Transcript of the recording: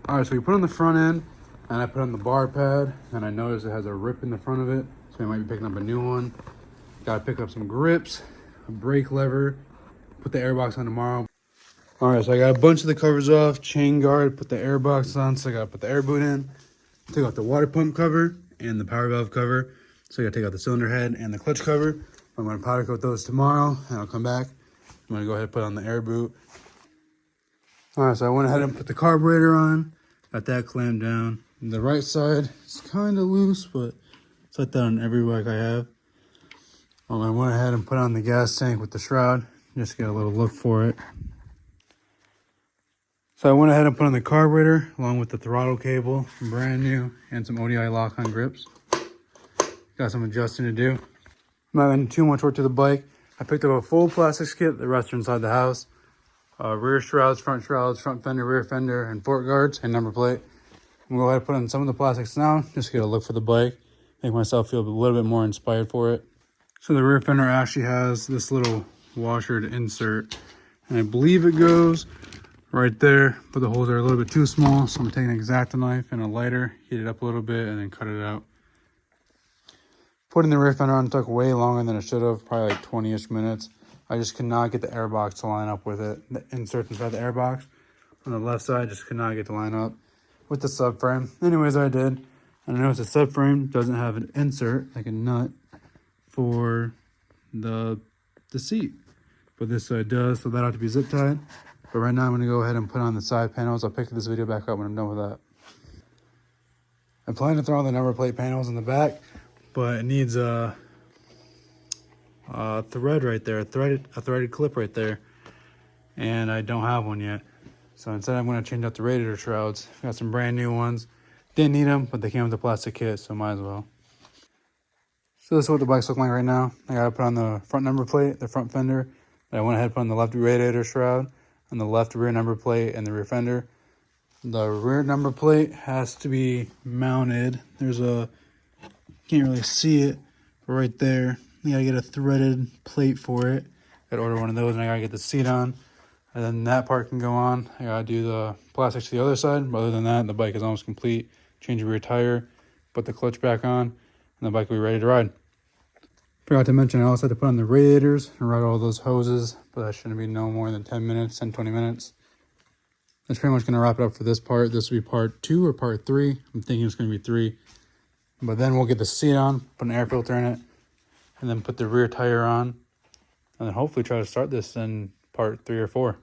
All right, so we put on the front end, and I put on the bar pad, and I noticed it has a rip in the front of it, so I might be picking up a new one. Gotta pick up some grips, a brake lever, put the airbox on tomorrow. All right, so I got a bunch of the covers off, chain guard, put the airbox on, so I gotta put the air boot in, take out the water pump cover and the power valve cover. So I gotta take out the cylinder head and the clutch cover. I'm gonna powder coat those tomorrow, and I'll come back. I'm gonna go ahead and put on the air boot. All right, so I went ahead and put the carburetor on, got that clamped down. The right side is kind of loose, but it's like that on every bike I have. I went ahead and put on the gas tank with the shroud, just to get a little look for it. So I went ahead and put on the carburetor along with the throttle cable, brand new, and some ODI lock-on grips. Got some adjusting to do. I'm not going to do too much work to the bike. I picked up a full plastics kit. The rest are inside the house. Rear shrouds, front fender, rear fender, and fork guards, and number plate. I'm going to go ahead and put on some of the plastics now, just to get a look for the bike. Make myself feel a little bit more inspired for it. So the rear fender actually has this little washer to insert. And I believe it goes right there, but the holes are a little bit too small. So I'm taking an X-Acto knife and a lighter, heat it up a little bit, and then cut it out. Putting the rear fender on took way longer than it should have, probably like 20-ish minutes. I just could not get the airbox to line up with it. The inserts inside the airbox on the left side just could not get to line up with the subframe. Anyways, I did. And I noticed the subframe doesn't have an insert, like a nut, for the seat. But this side does, so that'll have to be zip tied. But right now I'm gonna go ahead and put on the side panels. I'll pick this video back up when I'm done with that. I'm planning to throw on the number plate panels in the back, but it needs a thread right there, a threaded clip right there, and I don't have one yet. So instead I'm going to change out the radiator shrouds. Got some brand new ones. Didn't need them, but they came with the plastic kit, so might as well. So this is what the bike's looking like right now. I got to put on the front number plate, the front fender. I went ahead and put on the left radiator shroud, on the left rear number plate, and the rear fender. The rear number plate has to be mounted. There's a, can't really see it, but right there. You gotta get a threaded plate for it. Gotta order one of those, and I gotta get the seat on. And then that part can go on. I gotta do the plastics to the other side. But other than that, the bike is almost complete. Change the rear tire, put the clutch back on, and the bike will be ready to ride. Forgot to mention, I also had to put on the radiators and ride all those hoses, but that shouldn't be no more than 10 minutes, 10, 20 minutes. That's pretty much gonna wrap it up for this part. This will be part 2 or part 3. I'm thinking it's gonna be 3. But then we'll get the seat on, put an air filter in it, and then put the rear tire on, and then hopefully try to start this in part 3 or 4.